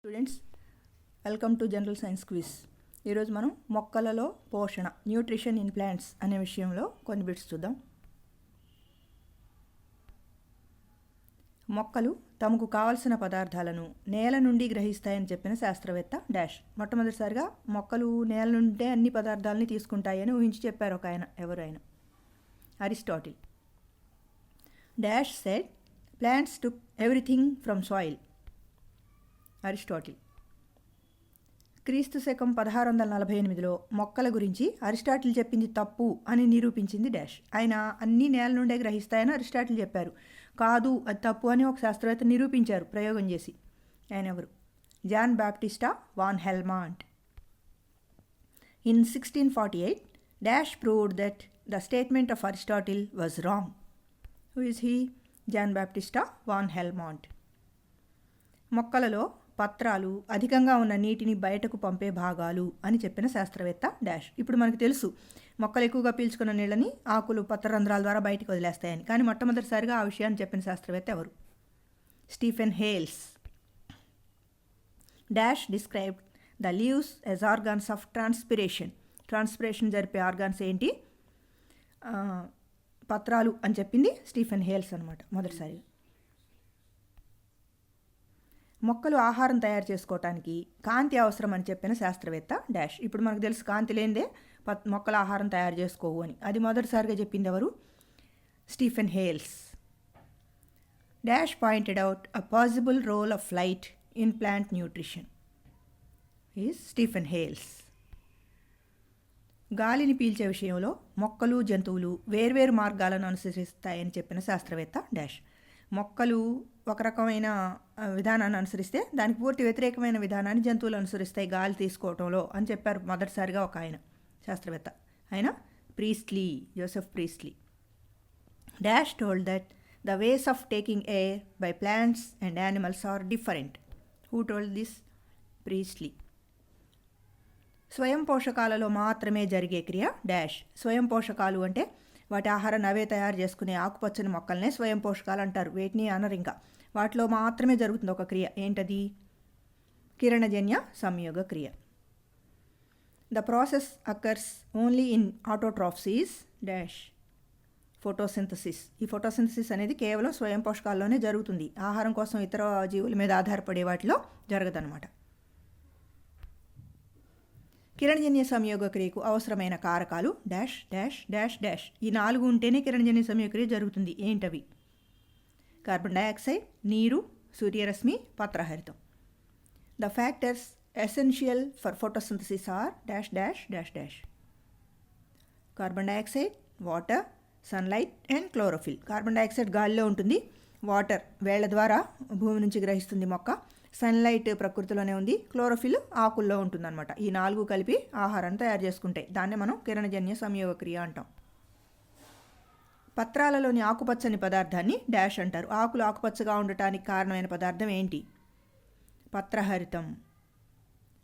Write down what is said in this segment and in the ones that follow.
Students, welcome to general science quiz. ఈరోజు మనం మొక్కలలో పోషణ, న్యూట్రిషన్ ఇన్ ప్లాంట్స్ అనే విషయంలో కొన్ని బిట్స్ చూద్దాం. మొక్కలు తమకు కావలసిన పదార్థాలను నేల నుండి గ్రహిస్తాయని చెప్పిన శాస్త్రవేత్త డాష్. మొట్టమొదటిసారిగా మొక్కలు నేల నుండే అన్ని పదార్థాలని తీసుకుంటాయని ఊహించి చెప్పారు ఒక ఆయన. ఎవరు ఆయన? Aristotle. Dash said plants took everything from soil. Aristotle. క్రీస్తు శకం 1648లో మొక్కల గురించి అరిస్టాటిల్ చెప్పింది తప్పు అని నిరూపించింది డాష్. ఆయన అన్ని నేల నుండే గ్రహిస్తాయని అరిస్టాటిల్ చెప్పారు. కాదు, అది తప్పు అని ఒక శాస్త్రవేత్త నిరూపించారు ప్రయోగం చేసి. ఆయన ఎవరు? John Baptista van Helmont. In 1648 dash proved that the statement of Aristotle was wrong. Who is he? John Baptista van Helmont. మొక్కలలో పత్రాలు అధికంగా ఉన్న నీటిని బయటకు పంపే భాగాలు అని చెప్పిన శాస్త్రవేత్త డాష్. ఇప్పుడు మనకు తెలుసు మొక్కలు ఎక్కువగా పీల్చుకున్న నీళ్ళని ఆకులు పత్రరంధ్రాల ద్వారా బయటకు వదిలేస్తాయని. కానీ మొట్టమొదటిసారిగా ఆ విషయాన్ని చెప్పిన శాస్త్రవేత్త ఎవరు? Stephen Hales. Dash described the leaves as organs of transpiration. Transpiration జరిపే ఆర్గాన్స్ ఏంటి? పత్రాలు అని చెప్పింది స్టీఫెన్ హేల్స్ అనమాట మొదటిసారిగా. మొక్కలు ఆహారం తయారు చేసుకోవటానికి కాంతి అవసరం అని చెప్పిన శాస్త్రవేత్త డాష్. ఇప్పుడు మనకు తెలుసు కాంతి లేనిదే మొక్కలు ఆహారం తయారు చేసుకోవు అని. అది మొదటిసారిగా చెప్పింది ఎవరు? Stephen Hales. Dash pointed out a possible role of light in plant nutrition. Is Stephen Hales. గాలిని పీల్చే విషయంలో మొక్కలు జంతువులు వేర్వేరు మార్గాలను అనుసరిస్తాయని చెప్పిన శాస్త్రవేత్త డాష్. మొక్కలు ఒక రకమైన విధానాన్ని అనుసరిస్తే దానికి పూర్తి వ్యతిరేకమైన విధానాన్ని జంతువులు అనుసరిస్తాయి గాలి తీసుకోవటంలో అని చెప్పారు మొదటిసారిగా ఒక ఆయన శాస్త్రవేత్త. ఆయన Priestley, Joseph Priestley. Dash told that the ways of taking air by plants and animals are different. Who told this? Priestley. స్వయం పోషకాలలో మాత్రమే జరిగే క్రియ డాష్. స్వయం పోషకాలు అంటే వాటి ఆహారాన్ని అవే తయారు చేసుకునే ఆకుపచ్చని మొక్కలనే స్వయం పోషకాలు అంటారు. వేటిని అనరు. ఇంకా వాటిలో మాత్రమే జరుగుతుంది ఒక క్రియ. ఏంటది? కిరణజన్య సంయోగ క్రియ. The process occurs only in autotrophs is dash photosynthesis. ఈ ఫోటోసింథసిస్ అనేది కేవలం స్వయం పోషకాల్లోనే జరుగుతుంది. ఆహారం కోసం ఇతర జీవుల మీద ఆధారపడే వాటిలో జరగదన్నమాట. కిరణజన్య సంయోగ క్రియకు అవసరమైన కారకాలు డాష్ డాష్ డాష్ డాష్. ఈ 4 ఉంటేనే కిరణజన్య సంయోగ క్రియ జరుగుతుంది. ఏంటవి? కార్బన్ డయాక్సైడ్, నీరు, సూర్యరశ్మి, పత్రహరితం. The factors essential for photosynthesis are dash dash dash dash. Carbon dioxide, water, sunlight and chlorophyll. Carbon dioxide గాలిలో ఉంటుంది. వాటర్ వేళ్ల ద్వారా భూమి నుంచి గ్రహిస్తుంది మొక్క. సన్లైట్ ప్రకృతిలోనే ఉంది. క్లోరోఫిల్ ఆకుల్లో ఉంటుందన్నమాట. ఈ 4 కలిపి ఆహారాన్ని తయారు చేసుకుంటాయి. దాన్నే మనం కిరణజన్య సంయోగ క్రియ అంటాం. పత్రాలలోని ఆకుపచ్చని పదార్థాన్ని డాష్ అంటారు. ఆకులు ఆకుపచ్చగా ఉండటానికి కారణమైన పదార్థం ఏంటి? పత్రహరితం.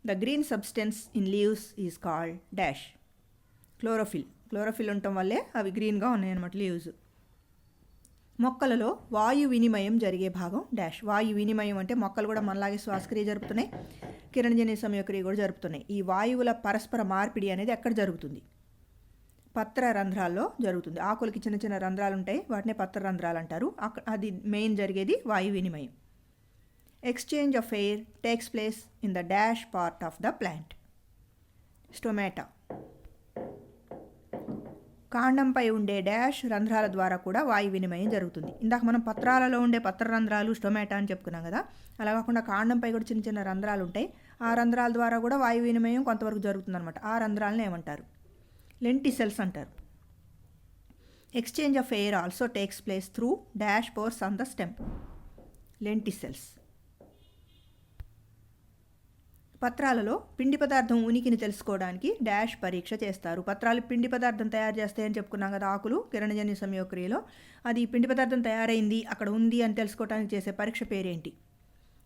The green substance in leaves is called dash chlorophyll. Chlorophyll ఉండటం వల్లే అవి గ్రీన్గా ఉన్నాయన్నమాట లీవ్స్. మొక్కలలో వాయు వినిమయం జరిగే భాగం డాష్. వాయు వినిమయం అంటే మొక్కలు కూడా మనలాగే శ్వాసక్రియ జరుపుతున్నాయి, కిరణజన్య సంయోగక్రియ కూడా జరుపుతున్నాయి. ఈ వాయువుల పరస్పర మార్పిడి అనేది ఎక్కడ జరుగుతుంది? పత్ర రంధ్రాల్లో జరుగుతుంది. ఆకులకి చిన్న చిన్న రంధ్రాలు ఉంటాయి, వాటినే పత్ర రంధ్రాలు అంటారు. అది మెయిన్ జరిగేది వాయు వినిమయం. Exchange of air takes place in the dash part of the plant. Stomata. కాండంపై ఉండే డాష్ రంధ్రాల ద్వారా కూడా వాయు వినిమయం జరుగుతుంది. ఇందాక మనం పత్రాలలో ఉండే పత్ర రంధ్రాలు స్టొమాటా అని చెప్పుకున్నాం కదా. అలా కాకుండా కాండంపై కూడా చిన్న చిన్న రంధ్రాలు ఉంటాయి. ఆ రంధ్రాల ద్వారా కూడా వాయు వినిమయం కొంతవరకు జరుగుతుంది అనమాట. ఆ రంధ్రాలను ఏమంటారు? లెంటిసెల్స్ అంటారు. Exchange of air also takes place through dash pores on the stem. Lenticels. పత్రాలలో పిండి పదార్థం ఉనికిని తెలుసుకోవడానికి డాష్ పరీక్ష చేస్తారు. పత్రాలు పిండి పదార్థం తయారు చేస్తాయని చెప్పుకున్నాం కదా ఆకులు కిరణజన్య సంయోగ క్రియలో. అది పిండి పదార్థం తయారైంది అక్కడ ఉంది అని తెలుసుకోవడానికి చేసే పరీక్ష పేరేంటి?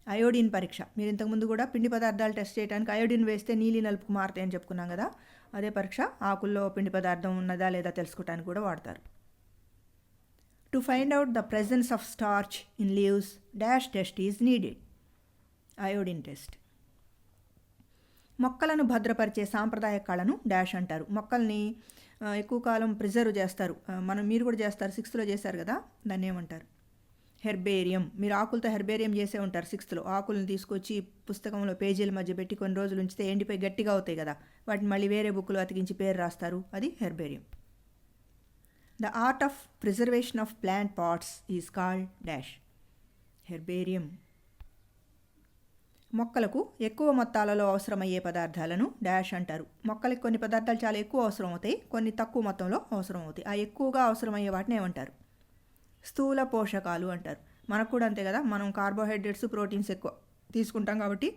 అయోడిన్ పరీక్ష. మీరు ఇంతకుముందు కూడా పిండి పదార్థాలు టెస్ట్ చేయడానికి అయోడిన్ వేస్తే నీలి నలుపుకు మారుతాయని చెప్పుకున్నాం కదా. అదే పరీక్ష ఆకుల్లో పిండి పదార్థం ఉన్నదా లేదా తెలుసుకోవడానికి కూడా వాడతారు. To find out the presence of starch in leaves dash test is needed. Iodine test. మొక్కలను భద్రపరిచే సాంప్రదాయ కళను డాష్ అంటారు. మొక్కల్ని ఎక్కువ కాలం ప్రిజర్వ్ చేస్తారు. మీరు కూడా చేస్తారు, 6th చేశారు కదా, దాన్ని ఏమంటారు? హెర్బేరియం. మీరు ఆకులతో హెర్బేరియం చేసే ఉంటారు 6th. ఆకులను తీసుకొచ్చి పుస్తకంలో పేజీల మధ్య పెట్టి కొన్ని రోజులు ఉంచితే ఎండిపోయి గట్టిగా అవుతాయి కదా, వాటిని మళ్ళీ వేరే బుక్లో అతికించి పేరు రాస్తారు, అది herbarium. The art of preservation of plant parts is called dash. Herbarium. మొక్కలకు ఎక్కువ మొత్తాలలో అవసరమయ్యే పదార్థాలను డాష్ అంటారు. మొక్కలకు కొన్ని పదార్థాలు చాలా ఎక్కువ అవసరం అవుతాయి, కొన్ని తక్కువ మొత్తంలో అవసరం అవుతాయి. ఆ ఎక్కువగా అవసరమయ్యే వాటిని ఏమంటారు? స్థూల పోషకాలు అంటారు. మనకు కూడా అంతే కదా, మనం కార్బోహైడ్రేట్స్, ప్రోటీన్స్ ఎక్కువ తీసుకుంటాం కాబట్టి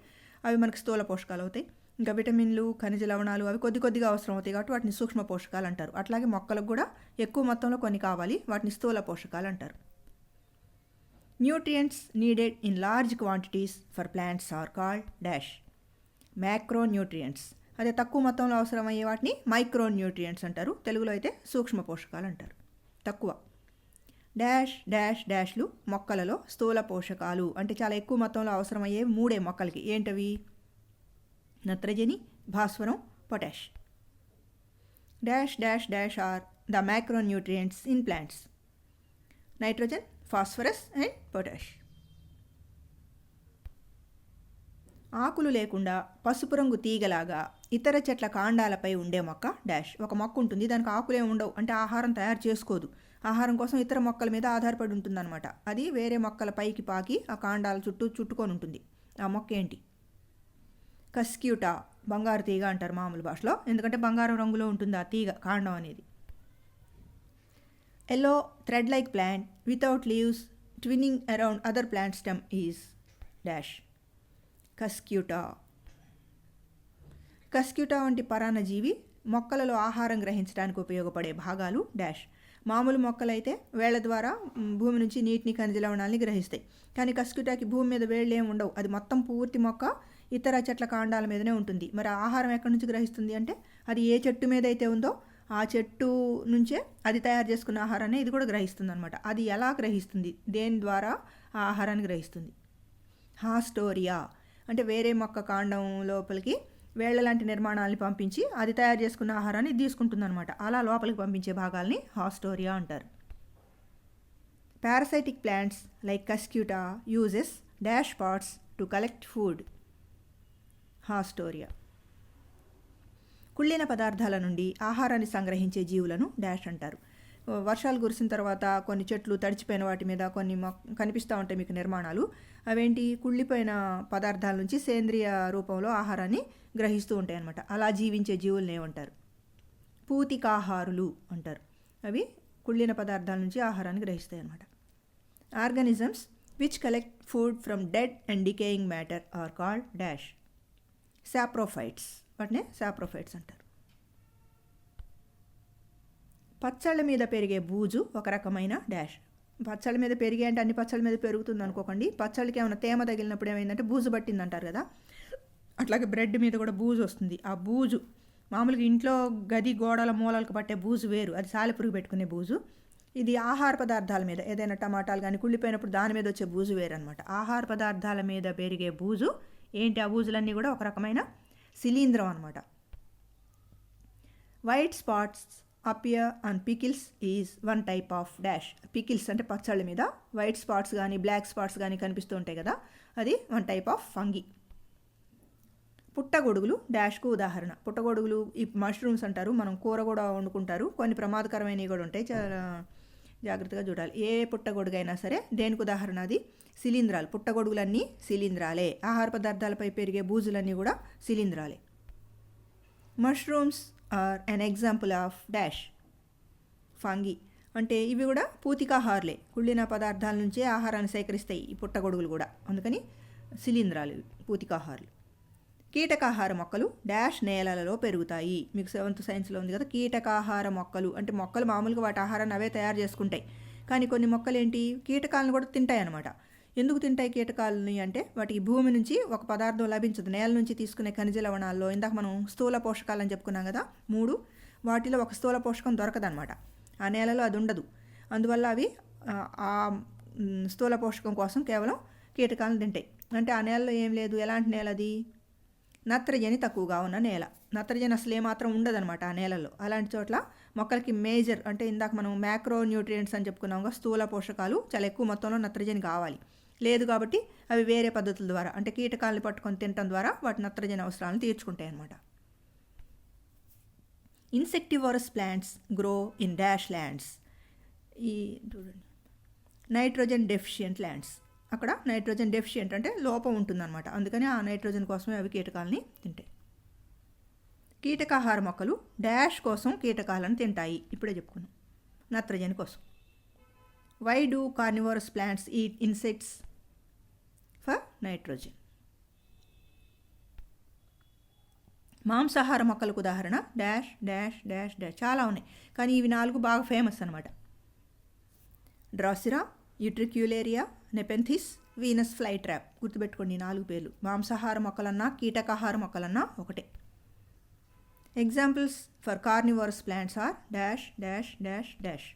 అవి మనకు స్థూల పోషకాలు అవుతాయి. ఇంకా విటమిన్లు, ఖనిజ లవణాలు అవి కొద్దిగా అవసరం అవుతాయి కాబట్టి వాటిని సూక్ష్మ పోషకాలు అంటారు. అట్లాగే మొక్కలకు కూడా ఎక్కువ మొత్తంలో కొన్ని కావాలి, వాటిని స్థూల పోషకాలు అంటారు. Nutrients needed in large quantities for plants are called dash. Macro nutrients. అదే తక్కువ మొత్తంలో అవసరమయ్యే వాటిని మైక్రో న్యూట్రియంట్స్ అంటారు. తెలుగులో అయితే సూక్ష్మ పోషకాలు అంటారు. తక్కువ. డాష్ డాష్ డాష్లు మొక్కలలో స్థూల పోషకాలు అంటే చాలా ఎక్కువ మొత్తంలో అవసరమయ్యే 3 మొక్కలకి. ఏంటవి? నత్రజని, భాస్వరం, potash. Dash dash dash are the macro nutrients in plants. Nitrogen, phosphorus and potash. ఆకులు లేకుండా పసుపు రంగు తీగలాగా ఇతర చెట్ల కాండాలపై ఉండే మొక్క డాష్. ఒక మొక్క ఉంటుంది, దానికి ఆకులే ఉండవు, అంటే ఆహారం తయారు చేసుకోదు. ఆహారం కోసం ఇతర మొక్కల మీద ఆధారపడి ఉంటుందన్నమాట. అది వేరే మొక్కల పైకి పాకి ఆ కాండాల చుట్టూ చుట్టుకొని ఉంటుంది. ఆ మొక్క ఏంటి? కస్క్యూటా. బంగారు తీగ అంటారు మామూలు భాషలో, ఎందుకంటే బంగారం రంగులో ఉంటుంది ఆ తీగ, కాండం అనేది. Yellow thread like plant without leaves twinning around other plant stem is dash. కస్క్యూటా. కస్క్యూటా వంటి పరాన్నజీవి మొక్కలలో ఆహారం గ్రహించడానికి ఉపయోగపడే భాగాలు డాష్. మామూలు మొక్కలైతే వేళ్ల ద్వారా భూమి నుంచి నీటిని, ఖనిజ లవణాలని గ్రహిస్తాయి. కానీ కస్క్యూటాకి భూమి మీద వేళ్ళు ఏమి ఉండవు, అది మొత్తం పూర్తి మొక్క ఇతర చెట్ల కాండాల మీదనే ఉంటుంది. మరి ఆహారం ఎక్కడి నుంచి గ్రహిస్తుంది అంటే, అది ఏ చెట్టు మీద అయితే ఉందో ఆ చెట్టు నుంచే అది తయారు చేసుకున్న ఆహారాన్ని ఇది కూడా గ్రహిస్తుంది అనమాట. అది ఎలా గ్రహిస్తుంది, దేని ద్వారా ఆ ఆహారాన్ని గ్రహిస్తుంది? హాస్టోరియా. అంటే వేరే మొక్క కాండం లోపలికి వేళ్ల లాంటి నిర్మాణాలని పంపించి అది తయారు చేసుకున్న ఆహారాన్ని తీసుకుంటుంది అనమాట. అలా లోపలికి పంపించే భాగాల్ని హాస్టోరియా అంటారు. Parasitic plants like Cuscuta uses dash parts to collect food. Haustoria. కుళ్ళిన పదార్థాల నుండి ఆహారాన్ని సంగ్రహించే జీవులను డాష్ అంటారు. వర్షాలు కురిసిన తర్వాత కొన్ని చెట్లు తడిచిపోయిన వాటి మీద కొన్ని కనిపిస్తూ ఉంటాయి మీకు నిర్మాణాలు. అవేంటి? కుళ్ళిపోయిన పదార్థాల నుంచి సేంద్రియ రూపంలో ఆహారాన్ని గ్రహిస్తూ ఉంటాయి అన్నమాట. అలా జీవించే జీవులను ఏమంటారు? పూతికాహారులు అంటారు. అవి కుళ్ళిన పదార్థాల నుంచి ఆహారాన్ని గ్రహిస్తాయి అన్నమాట. Organisms which collect food from dead and decaying matter are called dash. Saprophytes. వాటినే సాప్రోఫైట్స్ అంటారు. పచ్చళ్ళ మీద పెరిగే బూజు ఒక రకమైన డాష్. పచ్చళ్ళ మీద పెరిగే అంటే అన్ని పచ్చళ్ళ మీద పెరుగుతుంది అనుకోకండి. పచ్చళ్ళకి ఏమైనా తేమ తగిలినప్పుడు ఏమైందంటే బూజు పట్టింది అంటారు కదా, అట్లాగే బ్రెడ్ మీద కూడా బూజు వస్తుంది. ఆ బూజు మామూలుగా ఇంట్లో గది గోడల మూలలకు పట్టే బూజు వేరు, అది సాలెపురుగు పెట్టుకునే బూజు. ఇది ఆహార పదార్థాల మీద, ఏదైనా టమాటాలు కానీ కుళ్ళిపోయినప్పుడు దాని మీద వచ్చే బూజు వేరు అనమాట. ఆహార పదార్థాల మీద పెరిగే బూజు ఏంటి? ఆ బూజులన్నీ కూడా ఒక రకమైన శిలీంధ్రం అనమాట. White spots appear and pickles is one type of dash. Pickles అంటే పచ్చళ్ళ మీద వైట్ స్పాట్స్ కానీ బ్లాక్ స్పాట్స్ కానీ కనిపిస్తూ ఉంటాయి కదా, అది వన్ టైప్ ఆఫ్ ఫంగి. పుట్టగొడుగులు డాష్కు ఉదాహరణ. పుట్టగొడుగులు ఈ మష్రూమ్స్ అంటారు, మనం కూర కూడా వండుకుంటారు. కొన్ని ప్రమాదకరమైనవి కూడా ఉంటాయి, చాలా జాగ్రత్తగా చూడాలి. ఏ పుట్టగొడుగైనా సరే దేనికి ఉదాహరణ? అది శిలీంధ్రాలు. పుట్టగొడుగులన్నీ శిలీంధ్రాలే. ఆహార పదార్థాలపై పెరిగే బూజులన్నీ కూడా శిలీంధ్రాలే. Mushrooms are an example of dash. Fungi. అంటే ఇవి కూడా పూతికాహారులే, కుళ్ళిన పదార్థాల నుంచే ఆహారాన్ని సేకరిస్తాయి ఈ పుట్టగొడుగులు కూడా, అందుకని శిలీంధ్రాలు పూతికాహారులు. కీటకాహార మొక్కలు డాష్ నేలలలో పెరుగుతాయి. మీకు 7th సైన్స్లో ఉంది కదా, కీటకాహార మొక్కలు అంటే మొక్కలు మామూలుగా వాటి ఆహారాన్ని అవే తయారు చేసుకుంటాయి, కానీ కొన్ని మొక్కలు ఏంటి కీటకాలను కూడా తింటాయి అన్నమాట. ఎందుకు తింటాయి కీటకాలని అంటే, వాటికి భూమి నుంచి ఒక పదార్థం లభించదు. నేల నుంచి తీసుకునే ఖనిజ లవణాల్లో ఇందాక మనం స్థూల పోషకాలు అని చెప్పుకున్నాం కదా 3, వాటిలో ఒక స్థూల పోషకం దొరకదనమాట, ఆ నేలలో అది ఉండదు. అందువల్ల అవి ఆ స్థూల పోషకం కోసం కేవలం కీటకాలను తింటాయి. అంటే ఆ నేలలో ఏం లేదు, ఎలాంటి నేల అది? నత్రజని తక్కువగా ఉన్న నేల. నత్రజని అసలు ఏమాత్రం ఉండదనమాట ఆ నేలలో. అలాంటి చోట్ల మొక్కలకి మేజర్ అంటే ఇందాక మనం మ్యాక్రో న్యూట్రియంట్స్ అని చెప్పుకున్నాం, స్థూల పోషకాలు చాలా ఎక్కువ మొత్తంలో నత్రజని కావాలి. లేదు కాబట్టి అవి వేరే పద్ధతుల ద్వారా అంటే కీటకాలను పట్టుకొని తినటం ద్వారా వాటి నత్రజని అవసరాలను తీర్చుకుంటాయి అన్నమాట. Insectivorous plants grow in dash lands. ఈ చూడండి, నైట్రోజన్ డెఫిషియంట్ ల్యాండ్స్. అక్కడ నైట్రోజన్ డెఫిషియంట్ అంటే లోపం ఉంటుందన్నమాట. అందుకని ఆ నైట్రోజన్ కోసమే అవి కీటకాలని తింటాయి. కీటకాహార మొక్కలు డాష్ కోసం కీటకాలను తింటాయి. ఇప్పుడే చెప్పుకున్నాం, నత్రజని కోసం. Why do carnivorous plants eat insects? For nitrogen. మాంసాహార మొక్కలకు ఉదాహరణ డాష్ డాష్ డాష్ డాష్ చాలా ఉన్నాయి, కానీ ఇవి 4 బాగా ఫేమస్ అనమాట. Drosera, Utricularia, Nepenthes, Venus fly trap. గుర్తుపెట్టుకోండి 4 పేర్లు. మాంసాహార మొక్కలన్నా కీటకాహార మొక్కలన్నా ఒకటే. Examples for carnivorous plants are dash dash dash dash.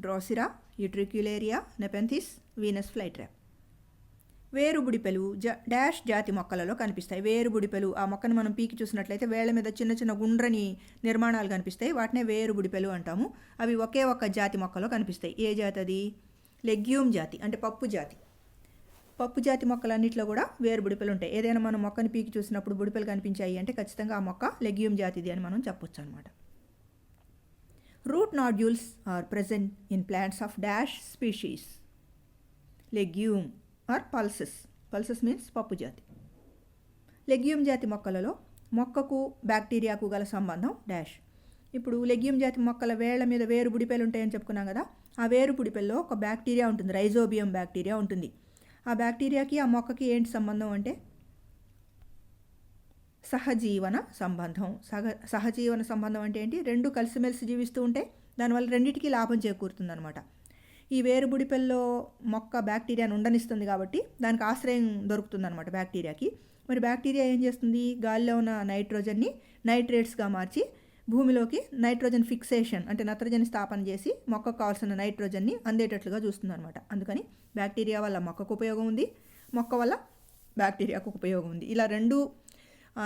Drosera, Utricularia, Nepenthes, Venus fly trap. వేరుబుడిపెలు డాష్ జాతి మొక్కలలో కనిపిస్తాయి. వేరుబుడిపెలు, ఆ మొక్కను మనం పీకి చూసినట్లయితే వేళ్ల మీద చిన్న చిన్న గుండ్రని నిర్మాణాలు కనిపిస్తాయి. వాటినే వేరుబుడిపెలు అంటాము. అవి ఒకే ఒక్క జాతి మొక్కలో కనిపిస్తాయి. ఏ జాతి అది? లెగ్యూమ్ జాతి, అంటే పప్పు జాతి. పప్పు జాతి మొక్కలన్నింటిలో కూడా వేరుబుడిపెలు ఉంటాయి. ఏదైనా మనం మొక్కని పీకి చూసినప్పుడు బుడిపెలు కనిపించాయి అంటే ఖచ్చితంగా ఆ మొక్క లెగ్యూమ్ జాతిది అని మనం చెప్పొచ్చు అనమాట. Root nodules are present in plants of dash species. Legume or pulses. Pulses means పప్పు జాతి. లెగ్యూమ్ జాతి మొక్కలలో మొక్కకు బ్యాక్టీరియాకు గల సంబంధం డాష్. ఇప్పుడు లెగ్యూమ్ జాతి మొక్కల వేళ్ల మీద వేరు బుడిపెలు ఉంటాయని చెప్పుకున్నాం కదా. ఆ వేరు బుడిపెల్లో ఒక బ్యాక్టీరియా ఉంటుంది, రైజోబియం బ్యాక్టీరియా ఉంటుంది. ఆ బ్యాక్టీరియాకి ఆ మొక్కకి ఏంటి సంబంధం అంటే సహజీవన సంబంధం. సహజీవన సంబంధం అంటే ఏంటి? 2 కలిసిమెలిసి జీవిస్తూ ఉంటే దానివల్ల రెండింటికి లాభం చేకూరుతుందన్నమాట. ఈ వేరుబుడిపెల్లో మొక్క బ్యాక్టీరియాను ఉండనిస్తుంది కాబట్టి దానికి ఆశ్రయం దొరుకుతుందన్నమాట బ్యాక్టీరియాకి. మరి బ్యాక్టీరియా ఏం చేస్తుంది? గాలిలో ఉన్న నైట్రోజన్ని నైట్రేట్స్గా మార్చి భూమిలోకి నైట్రోజన్ ఫిక్సేషన్ అంటే నత్రజని స్థాపన చేసి మొక్కకు కావాల్సిన నైట్రోజన్ని అందేటట్లుగా చూస్తుందన్నమాట. అందుకని బ్యాక్టీరియా వల్ల మొక్కకు ఉపయోగం ఉంది, మొక్క వల్ల బ్యాక్టీరియాకు ఉపయోగం ఉంది. ఇలా 2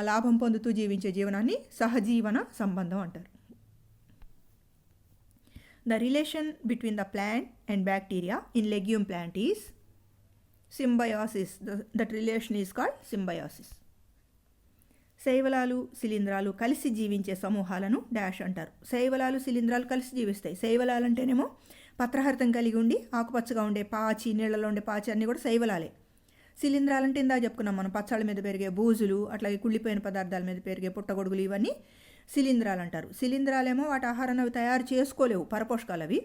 లాభం పొందుతూ జీవించే జీవనాన్ని సహజీవన సంబంధం అంటారు. The relation between the plant and bacteria in legume plant is symbiosis. That relation is called symbiosis. శైవలాలు శిలీంధ్రాలు కలిసి జీవించే సమూహాలను డాష్ అంటారు. శైవలాలు శిలీంధ్రాలు కలిసి జీవిస్తాయి. శైవలాలు అంటేనేమో పత్రహరితం కలిగి ఉండి ఆకుపచ్చగా ఉండే పాచి, నీళ్లలో ఉండే పాచి అన్నీ కూడా శైవలాలే. శిలీంధ్రాలంటే ఇందాక చెప్పుకున్నాం మనం, పచ్చళ్ళ మీద పెరిగే బూజులు, అట్లాగే కుళ్ళిపోయిన పదార్థాల మీద పెరిగే పుట్టగొడుగులు, ఇవన్నీ శిలీంధ్రాలు అంటారు. శిలీంధ్రాలేమో వాటి ఆహారాన్ని అవి తయారు చేసుకోలేవు, పరపోషకాలు అవి,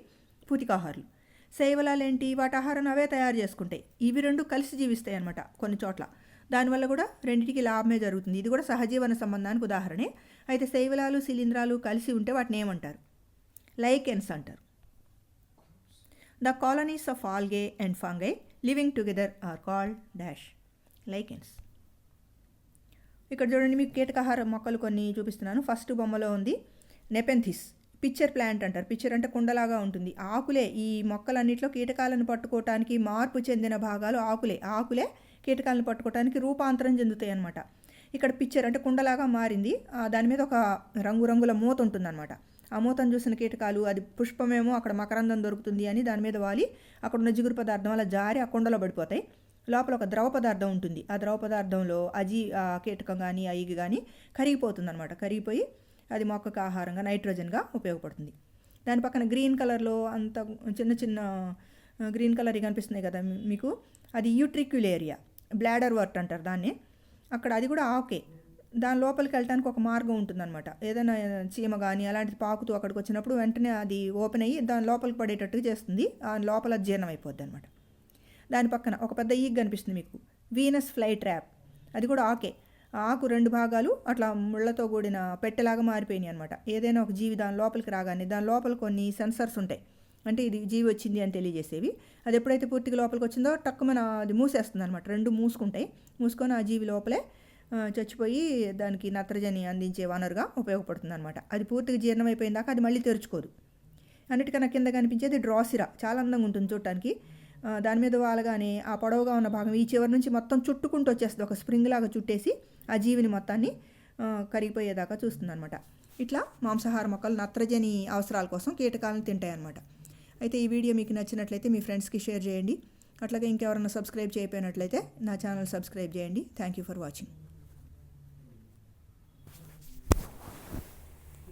పూతికాహారులు. శైవలాలు ఏంటి? వాటి ఆహారాన్ని అవే తయారు చేసుకుంటాయి. ఇవి 2 కలిసి జీవిస్తాయి అన్నమాట కొన్ని చోట్ల. దానివల్ల కూడా రెండింటికి లాభమే జరుగుతుంది. ఇది కూడా సహజీవన సంబంధానికి ఉదాహరణే. అయితే శైవలాలు శిలీంధ్రాలు కలిసి ఉంటే వాటిని ఏమంటారు? లైకెన్స్ అంటారు. The colonies of algae and fungi living together are called dash. Lichens. ఇక్కడ చూడండి, మీకు కీటకాహార మొక్కలు కొన్ని చూపిస్తున్నాను. ఫస్ట్ బొమ్మలో ఉంది నెపెంథిస్. పిక్చర్ ప్లాంట్ అంటారు. పిక్చర్ అంటే కుండలాగా ఉంటుంది. ఆకులే ఈ మొక్కలన్నింటిలో కీటకాలను పట్టుకోవటానికి మార్పు చెందిన భాగాలు ఆకులే కీటకాలను పట్టుకోవటానికి రూపాంతరం చెందుతాయి అన్నమాట. ఇక్కడ పిక్చర్ అంటే కుండలాగా మారింది. దాని మీద ఒక రంగురంగుల మూత ఉంటుందన్నమాట. ఆ మూతను చూసిన కీటకాలు, అది పుష్పమేమో అక్కడ మకరందం దొరుకుతుంది అని దాని మీద వాలి అక్కడ ఉన్న జిగురు పదార్థం వల్ల జారి ఆ కుండలో పడిపోతాయి. లోపల ఒక ద్రవ పదార్థం ఉంటుంది. ఆ ద్రవ పదార్థంలో ఆ కీటకం కానీ ఆ ఈగ కానీ కరిగిపోతుంది అనమాట. కరిగిపోయి అది మొక్కకు ఆహారంగా నైట్రోజన్గా ఉపయోగపడుతుంది. దాని పక్కన గ్రీన్ కలర్లో అంత చిన్న చిన్న గ్రీన్ కలర్ కనిపిస్తున్నాయి కదా మీకు, అది యూట్రిక్యులేరియా, బ్లాడర్ వర్ట్ అంటారు దాన్ని. అక్కడ అది కూడా ఆకే. దాని లోపలికి వెళ్ళడానికి ఒక మార్గం ఉంటుందన్నమాట. ఏదైనా చీమ కానీ అలాంటిది పాకుతూ అక్కడికి వచ్చినప్పుడు వెంటనే అది ఓపెన్ అయ్యి దాని లోపలికి పడేటట్టుగా చేస్తుంది. ఆ లోపల జీర్ణం అయిపోద్ది అనమాట. దాని పక్కన ఒక పెద్ద ఈగ కనిపిస్తుంది మీకు, వీనస్ ఫ్లై ట్రాప్. అది కూడా ఆకే. ఆకు 2 భాగాలు అట్లా ముళ్ళతో కూడిన పెట్టెలాగా మారిపోయినాయి అనమాట. ఏదైనా ఒక జీవి దాని లోపలికి రాగానే దాని లోపల కొన్ని సెన్సర్స్ ఉంటాయి, అంటే ఇది జీవి వచ్చింది అని తెలియజేసేవి. అది ఎప్పుడైతే పూర్తిగా లోపలికి వచ్చిందో టక్కున అది మూసేస్తుంది అనమాట. 2 మూసుకుంటాయి. మూసుకొని ఆ జీవి లోపలే చచ్చిపోయి దానికి నత్రజని అందించే వనరుగా ఉపయోగపడుతుంది అనమాట. అది పూర్తిగా జీర్ణమైపోయిన దాకా అది మళ్ళీ తెరుచుకోదు. అన్నిటికన్నా కింద కనిపించేది డ్రాసిరా. చాలా అందంగా ఉంటుంది చూడటానికి. దాని మీద వాలగానే ఆ పొడవుగా ఉన్న భాగం ఈ చివరి నుంచి మొత్తం చుట్టుకుంటూ వచ్చేస్తుంది, ఒక స్ప్రింగ్ లాగా చుట్టేసి ఆ జీవిని మొత్తాన్ని కరిగిపోయేదాకా చూస్తుందన్నమాట. ఇట్లా మాంసాహార మొక్కలు నత్రజని అవసరాల కోసం కీటకాలను తింటాయి అన్నమాట. అయితే ఈ వీడియో మీకు నచ్చినట్లయితే మీ ఫ్రెండ్స్కి షేర్ చేయండి. అట్లాగే ఇంకెవరైనా సబ్స్క్రైబ్ చేయకపోయినట్లయితే నా ఛానల్ సబ్స్క్రైబ్ చేయండి. Thank you for watching.